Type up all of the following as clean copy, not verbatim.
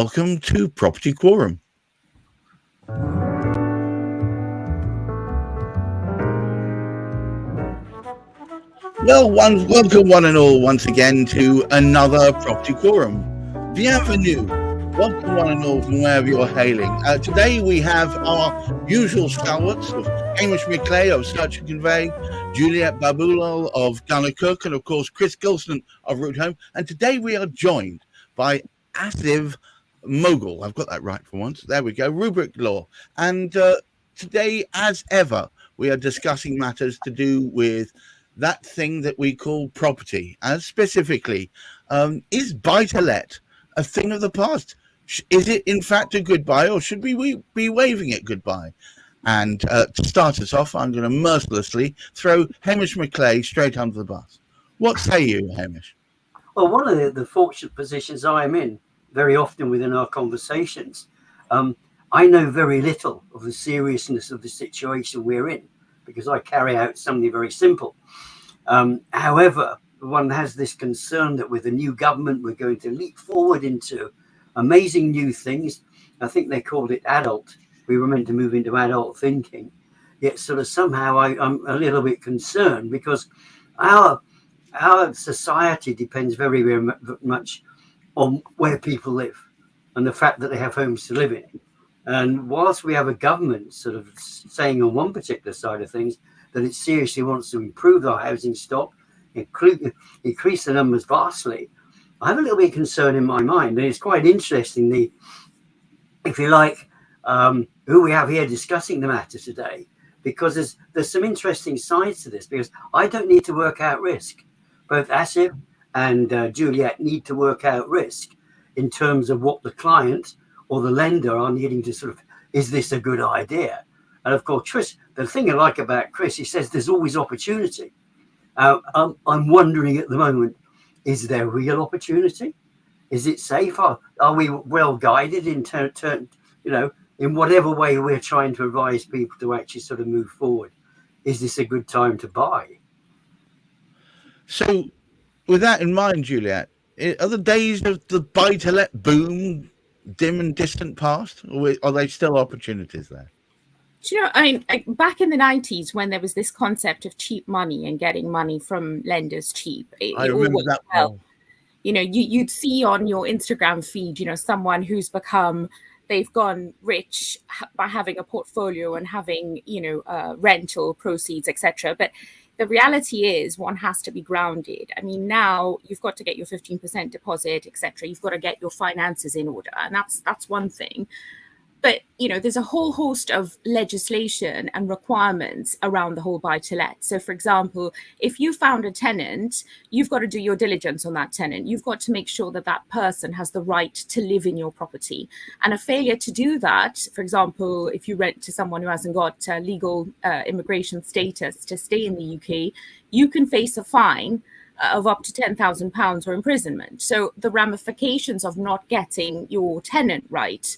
welcome to Property Quorum. Well, welcome one and all once again to another Property Quorum. Bienvenue. Welcome one and all from wherever you're hailing. Today we have our usual stalwarts of Hamish McLay of Search and Convey, Juliet Baboolal of gunnercooke, and of course Chris Gilsenan of Root Home. And today we are joined by Asif Moghal. I've got that right for once. There we go. Rubric law. And today, as ever, we are discussing matters to do with that thing that we call property. And specifically, is buy-to-let a thing of the past? Is it in fact a goodbye, or should we be waving it goodbye? And to start us off, I'm going to mercilessly throw Hamish McLay straight under the bus. What say you, Hamish? Well, one of the fortunate positions I am in, very often within our conversations, I know very little of the seriousness of the situation we're in because I carry out something very simple. However, one has this concern that with the new government, we're going to leap forward into amazing new things. I think they called it adult. We were meant to move into adult thinking. Yet sort of somehow I'm a little bit concerned because our society depends very, very much on where people live and the fact that they have homes to live in. And whilst we have a government sort of saying on one particular side of things that it seriously wants to improve our housing stock, increase the numbers vastly, I have a little bit of concern in my mind. And it's quite interesting, if you like, who we have here discussing the matter today, because there's some interesting sides to this, because I don't need to work out risk. Both Asif and Juliet need to work out risk in terms of what the client or the lender are needing to sort of, is this a good idea? And of course, Chris, the thing I like about Chris, he says there's always opportunity. I'm wondering at the moment, is there real opportunity? Is it safe? Are we well guided in in whatever way we're trying to advise people to actually sort of move forward? Is this a good time to buy? So, with that in mind, Juliet, are the days of the buy-to-let boom dim and distant past, or are they still opportunities there? Do you know, I mean, back in the 90s when there was this concept of cheap money and getting money from lenders cheap, I remember that well. You know, you'd see on your Instagram feed, you know, someone who's they've gone rich by having a portfolio and having, you know, rental proceeds, etc. But the reality is one has to be grounded. I mean, now you've got to get your 15% deposit, etc. You've got to get your finances in order. And that's one thing. But, you know, there's a whole host of legislation and requirements around the whole buy-to-let. So, for example, if you found a tenant, you've got to do your diligence on that tenant. You've got to make sure that that person has the right to live in your property. And a failure to do that, for example, if you rent to someone who hasn't got legal immigration status to stay in the UK, you can face a fine of up to £10,000 or imprisonment. So the ramifications of not getting your tenant right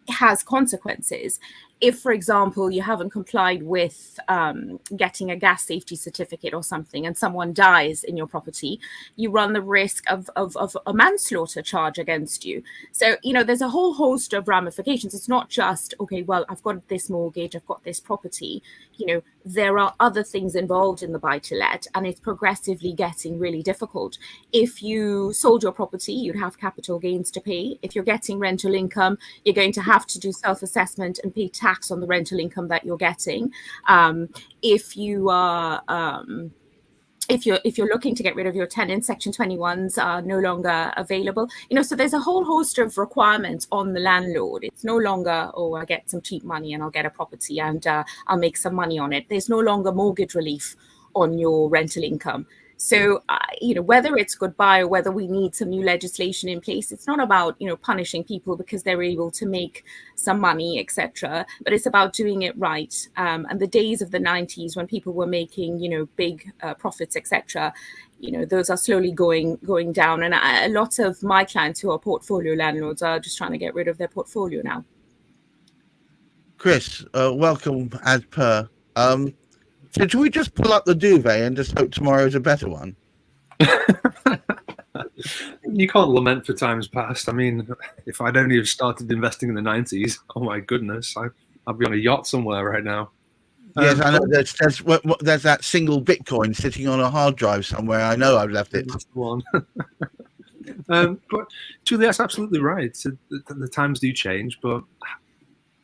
has consequences. If, for example, you haven't complied with getting a gas safety certificate or something and someone dies in your property, you run the risk of a manslaughter charge against you. So, you know, there's a whole host of ramifications. It's not just, okay, well, I've got this mortgage, I've got this property. You know, there are other things involved in the buy-to-let, and it's progressively getting really difficult. If you sold your property, you'd have capital gains to pay. If you're getting rental income, you're going to have to do self-assessment and pay tax on the rental income that you're getting. If you are if you're looking to get rid of your tenants, Section 21s are no longer available. You know, so there's a whole host of requirements on the landlord. It's no longer, oh, I get some cheap money and I'll get a property and I'll make some money on it. There's no longer mortgage relief on your rental income. So, you know, whether it's goodbye or whether we need some new legislation in place, it's not about, you know, punishing people because they're able to make some money, etc. But it's about doing it right. And the days of the 90s when people were making, you know, big profits, etc., you know, those are slowly going down. And a lot of my clients who are portfolio landlords are just trying to get rid of their portfolio now. Chris, welcome as per. So should we just pull up the duvet and just hope tomorrow's a better one? You can't lament for times past. I mean, if I'd only have started investing in the 90s, oh my goodness, I'd be on a yacht somewhere right now. Yes, I know. There's that single Bitcoin sitting on a hard drive somewhere. I know I've left it. That's the one. But Julie, that's absolutely right. The times do change, but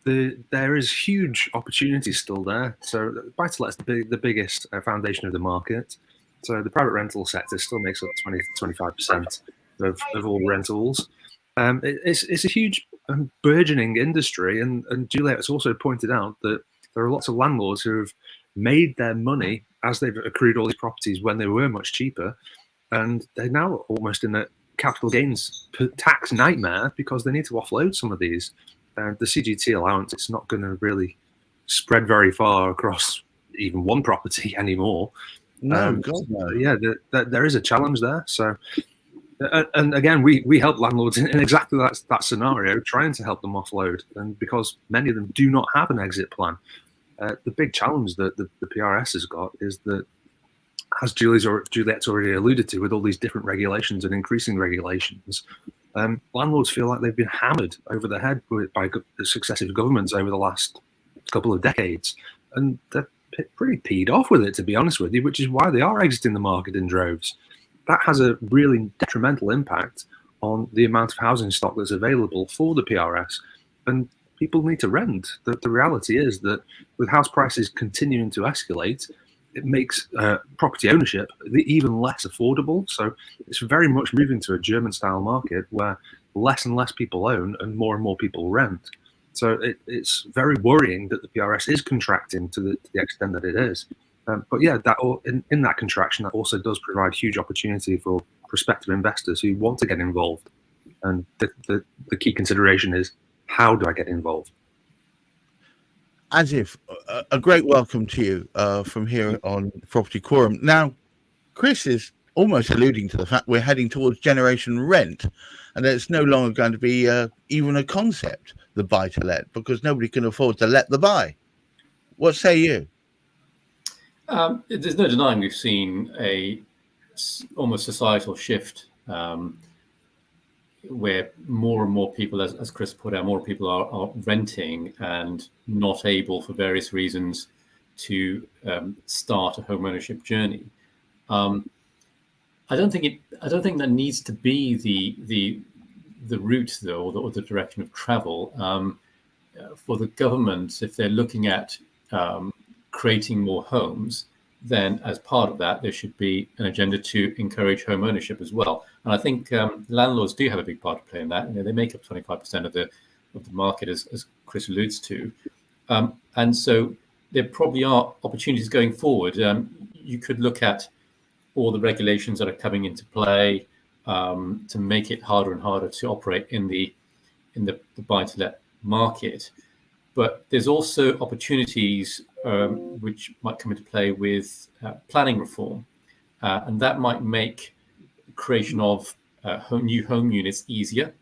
there is huge opportunity still there. So buy-to-let's the biggest foundation of the market. So the private rental sector still makes up 20 to 25% of all rentals. It's a huge burgeoning industry, and Juliet has also pointed out that there are lots of landlords who have made their money as they've accrued all these properties when they were much cheaper, and they're now almost in a capital gains tax nightmare because they need to offload some of these. The CGT allowance, it's not going to really spread very far across even one property anymore. No, God, no. Yeah, there is a challenge there. So, and again, we help landlords in exactly that scenario, trying to help them offload. And because many of them do not have an exit plan, the big challenge that the PRS has got is that, as Juliet's already alluded to, with all these different regulations and increasing regulations, landlords feel like they've been hammered over the head by successive governments over the last couple of decades, and they're pretty peed off with it, to be honest with you, which is why they are exiting the market in droves. That has a really detrimental impact on the amount of housing stock that's available for the PRS, and people need to rent. The reality is that with house prices continuing to escalate, it makes property ownership even less affordable. So it's very much moving to a German-style market where less and less people own and more people rent. So it's very worrying that the PRS is contracting to the extent that it is. But yeah, in that contraction, that also does provide huge opportunity for prospective investors who want to get involved. And the key consideration is, how do I get involved? Asif, a great welcome to you from here on Property Quorum. Now, Chris is almost alluding to the fact we're heading towards generation rent, and that it's no longer going to be even a concept, the buy-to-let, because nobody can afford to let the buy. What say you? There's no denying we've seen a almost societal shift where more and more people, as Chris put out, more people are renting and not able, for various reasons, to start a home ownership journey. I don't think that needs to be the route, though, or the direction of travel. For the government, if they're looking at creating more homes, then as part of that, there should be an agenda to encourage home ownership as well. And I think landlords do have a big part to play in that. You know, they make up 25% of the market, as Chris alludes to. And so there probably are opportunities going forward. You could look at all the regulations that are coming into play to make it harder and harder to operate in the buy-to-let market. But there's also opportunities which might come into play with planning reform, and that might make the creation of new home units easier,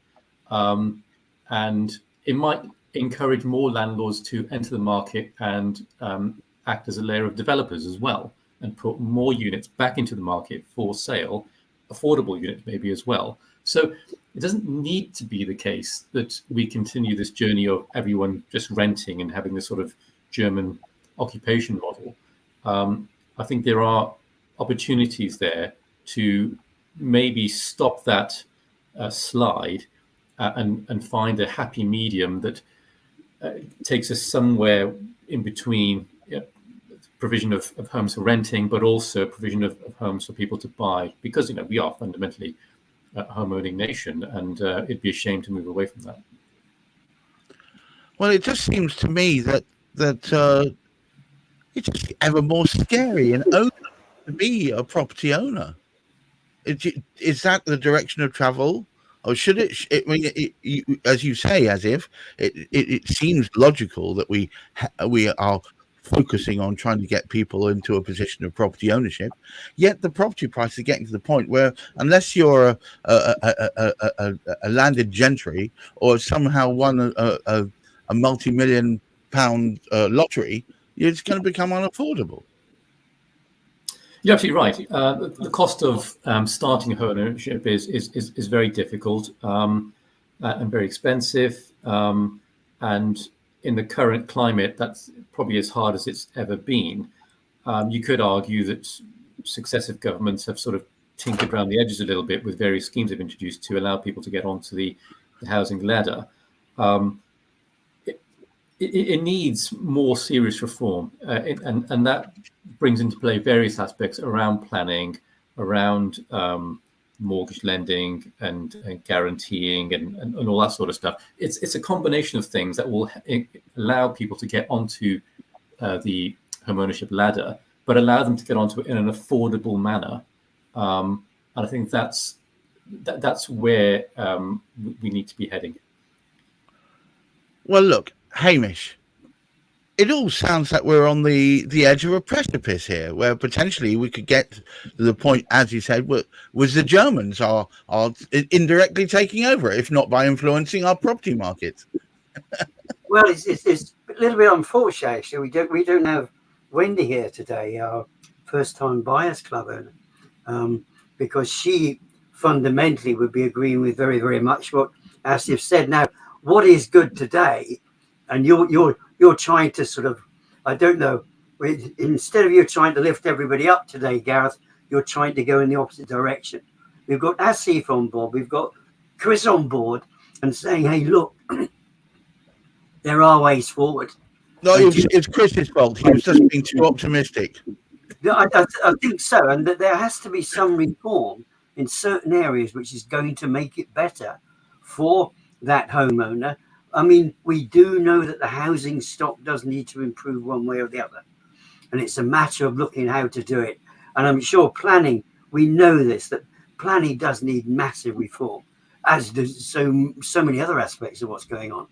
and it might encourage more landlords to enter the market and act as a layer of developers as well, and put more units back into the market for sale, affordable units maybe as well. So it doesn't need to be the case that we continue this journey of everyone just renting and having this sort of German occupation model. I think there are opportunities there to maybe stop that slide and find a happy medium that takes us somewhere in between provision of homes for renting, but also provision of homes for people to buy, because we are fundamentally a home-owning nation, and it'd be a shame to move away from that. Well, it just seems to me that it's just ever more scary and open to be a property owner. Is that the direction of travel, or should it? I mean, as you say, Asif, it seems logical that we are focusing on trying to get people into a position of property ownership, yet the property price is getting to the point where, unless you're a landed gentry or somehow won a multi-million-pound lottery, it's going to become unaffordable. You're absolutely right. The cost of starting home ownership is very difficult and very expensive. And in the current climate, that's probably as hard as it's ever been. You could argue that successive governments have sort of tinkered around the edges a little bit with various schemes they've introduced to allow people to get onto the housing ladder. It needs more serious reform, and that brings into play various aspects around planning, around mortgage lending and guaranteeing and all that sort of stuff. It's a combination of things that will allow people to get onto the home ownership ladder, but allow them to get onto it in an affordable manner. And I think that's where we need to be heading. Well, look, Hamish, it all sounds like we're on the edge of a precipice here, where potentially we could get to the point, as you said, was the Germans are indirectly taking over, if not by influencing our property market. Well, it's a little bit unfortunate, actually. We don't have Wendy here today, our first-time buyers club owner, because she fundamentally would be agreeing with very, very much what Asif said. Now, what is good today, and you're trying to sort of, I don't know, instead of you trying to lift everybody up today, Gareth, you're trying to go in the opposite direction. We've got Asif on board, we've got Chris on board, and saying, hey, look, there are ways forward. No, it's Chris's fault. He was just being too optimistic. I think so, and that there has to be some reform in certain areas which is going to make it better for that homeowner. I mean, we do know that the housing stock does need to improve one way or the other, and it's a matter of looking how to do it. And I'm sure planning, we know this, that planning does need massive reform, as does so many other aspects of what's going on.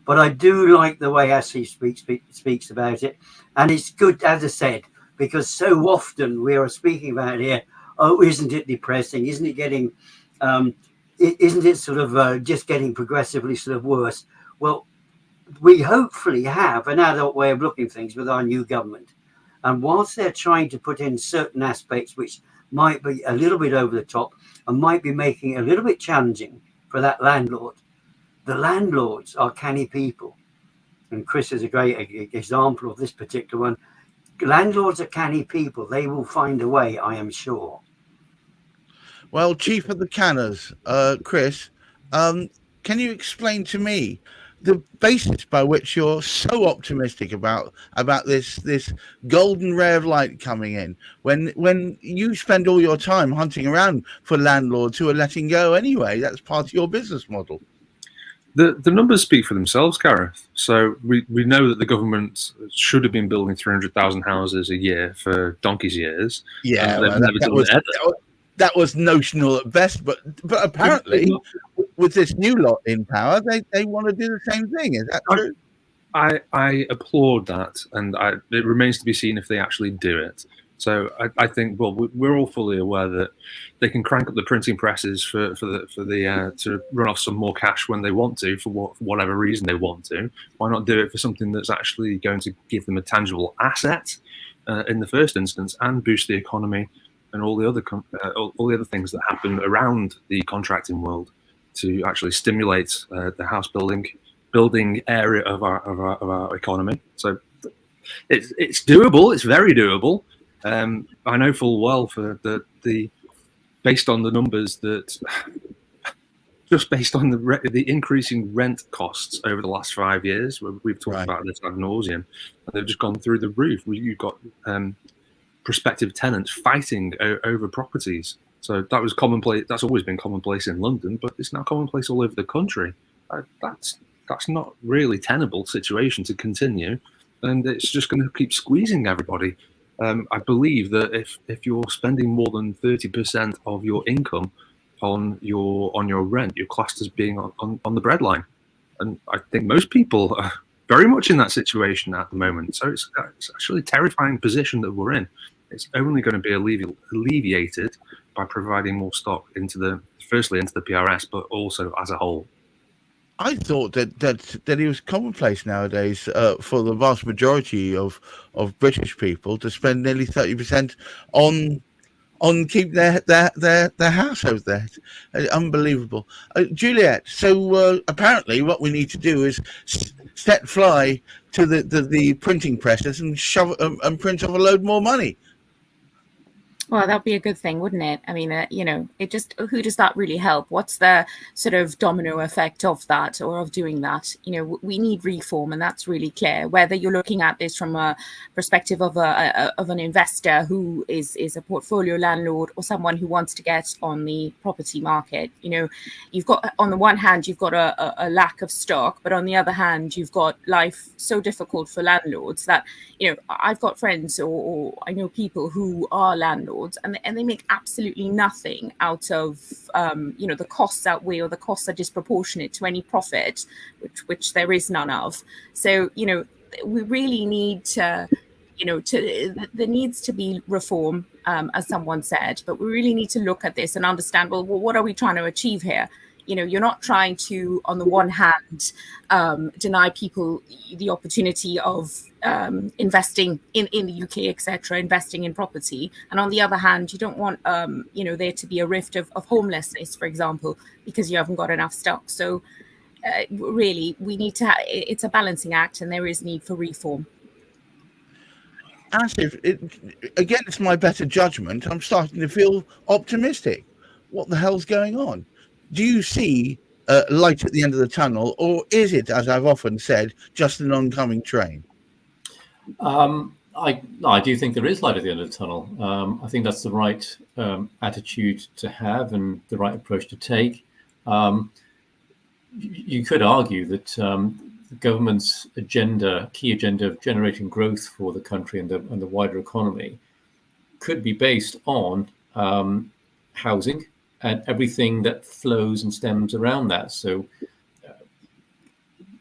But I do like the way Asif speaks about it, and it's good, as I said, because so often we are speaking about here, oh, isn't it depressing? Isn't it getting, isn't it sort of just getting progressively sort of worse? Well, we hopefully have an adult way of looking at things with our new government. And whilst they're trying to put in certain aspects which might be a little bit over the top and might be making it a little bit challenging for that landlord, the landlords are canny people. And Chris is a great example of this particular one. Landlords are canny people. They will find a way, I am sure. Well, Chief of the Canners, Chris, can you explain to me the basis by which you're so optimistic about this golden ray of light coming in when you spend all your time hunting around for landlords who are letting go anyway? That's part of your business model. The numbers speak for themselves, Gareth. So we know that the government should have been building 300,000 houses a year for donkey's years. Yeah, that was notional at best, but apparently with this new lot in power, they want to do the same thing. Is that true? I applaud that, and it remains to be seen if they actually do it. So I think, well, we're all fully aware that they can crank up the printing presses for the to run off some more cash when they want to, for whatever reason they want to. Why not do it for something that's actually going to give them a tangible asset in the first instance and boost the economy and all the other things that happen around the contracting world to actually stimulate the house building area of our economy. So it's doable. It's very doable. I know full well for the based on the numbers that just based on the increasing rent costs over the last 5 years, we've talked about this ad nauseum, and they've just gone through the roof. You've got prospective tenants fighting over properties. So that was commonplace. That's always been commonplace in London, but it's now commonplace all over the country. That's not really tenable situation to continue, and it's just going to keep squeezing everybody. I believe that if you're spending more than 30% of your income on your rent, you're classed as being on the breadline, and I think most people are very much in that situation at the moment. So it's actually a terrifying position that we're in. It's only going to be alleviated by providing more stock firstly into the PRS, but also as a whole. I thought that it was commonplace nowadays for the vast majority of British people to spend nearly 30% on keep their house over there. Unbelievable. Juliet, so apparently what we need to do is set fly to the printing presses and shove and print off a load more money. Well, that'd be a good thing, wouldn't it? I mean, it just, who does that really help? What's the sort of domino effect of that, or of doing that? We need reform, and that's really clear. Whether you're looking at this from a perspective of an investor who is a portfolio landlord, or someone who wants to get on the property market, you've got, on the one hand, you've got a lack of stock, but on the other hand, you've got life so difficult for landlords that, I've got friends or I know people who are landlords, and they make absolutely nothing out of the costs outweigh, or the costs are disproportionate to any profit, which there is none of. So we really need to there needs to be reform, as someone said, but we really need to look at this and understand, well, what are we trying to achieve here? You're not trying to, on the one hand, deny people the opportunity of investing in the UK, etc., investing in property. And on the other hand, you don't want, there to be a rift of homelessness, for example, because you haven't got enough stock. So really, we need to, it's a balancing act, and there is need for reform. Asif, against my better judgment, I'm starting to feel optimistic. What the hell's going on? Do you see light at the end of the tunnel, or is it, as I've often said, just an oncoming train? I do think there is light at the end of the tunnel. I think that's the right attitude to have and the right approach to take. You could argue that the government's key agenda of generating growth for the country and the wider economy could be based on housing and everything that flows and stems around that. So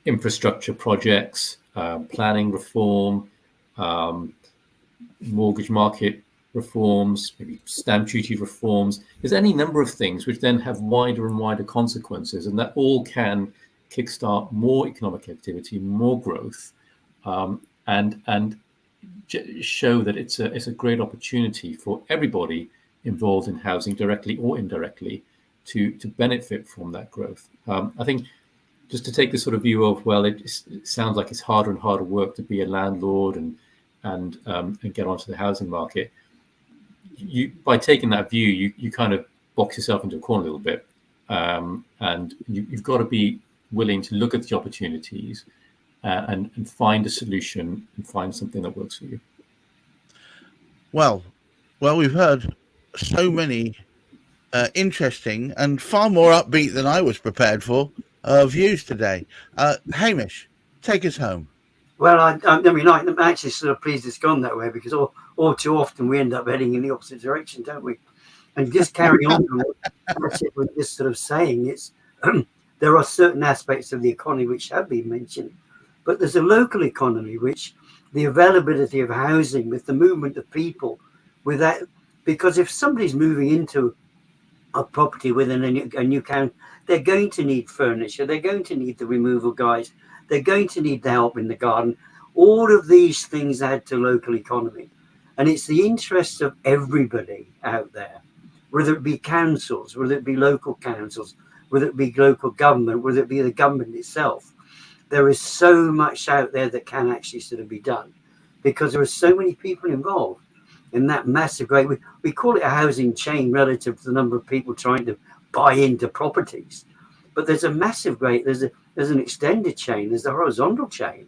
infrastructure projects, planning reform, mortgage market reforms, maybe stamp duty reforms. There's any number of things which then have wider and wider consequences, and that all can kickstart more economic activity, more growth, and show that it's a great opportunity for everybody involved in housing, directly or indirectly, to benefit from that growth. I think just to take the sort of view of, well, it sounds like it's harder and harder work to be a landlord and get onto the housing market. By taking that view, you kind of box yourself into a corner a little bit, and you've got to be willing to look at the opportunities and find a solution and find something that works for you. Well, we've heard so many interesting and far more upbeat than I was prepared for views today. Hamish, take us home. Well, I'm actually sort of pleased it's gone that way, because all too often we end up heading in the opposite direction, don't we? And just carry on from what we're just sort of saying, it's there are certain aspects of the economy which have been mentioned, but there's a local economy which the availability of housing, with the movement of people, with that, because if somebody's moving into a property within a new county, they're going to need furniture, they're going to need the removal guys, they're going to need the help in the garden. All of these things add to local economy. And it's the interest of everybody out there, whether it be councils, whether it be local councils, whether it be local government, whether it be the government itself. There is so much out there that can actually sort of be done, because there are so many people involved in that massive great, we call it a housing chain relative to the number of people trying to buy into properties. But there's a massive great, there's an extended chain, there's a horizontal chain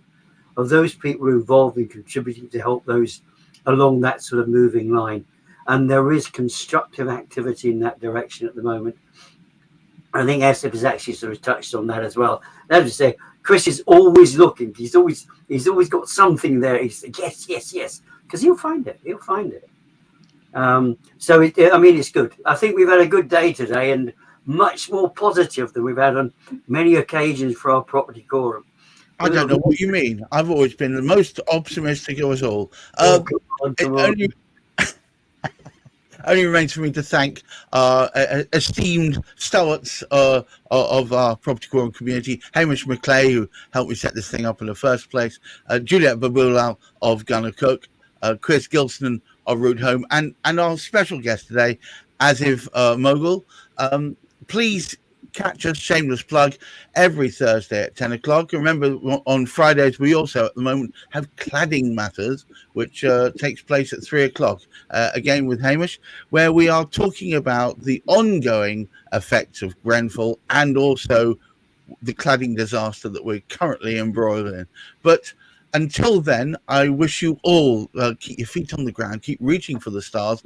of those people who are involved in contributing to help those along that sort of moving line. And there is constructive activity in that direction at the moment. I think Asif has actually sort of touched on that as well. As I say, Chris is always looking. He's always got something there. He's yes, because he'll find it. So it's good. I think we've had a good day today, and much more positive than we've had on many occasions for our property quorum. I don't know what you mean. I've always been the most optimistic of us all. only remains for me to thank esteemed stalwarts of our Property Quorum community, Hamish McLay, who helped me set this thing up in the first place, Juliet Baboolal of gunnercooke, Chris Gilsenan of Root Home, and our special guest today, Asif Moghal. Please catch us, shameless plug, every Thursday at 10 o'clock. Remember, on Fridays, we also at the moment have Cladding Matters, which takes place at 3 o'clock, again with Hamish, where we are talking about the ongoing effects of Grenfell and also the cladding disaster that we're currently embroiled in. But until then, I wish you all keep your feet on the ground, keep reaching for the stars,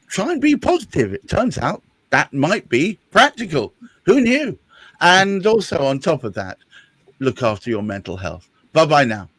try and be positive. It turns out that might be practical. Who knew? And also on top of that, look after your mental health. Bye-bye now.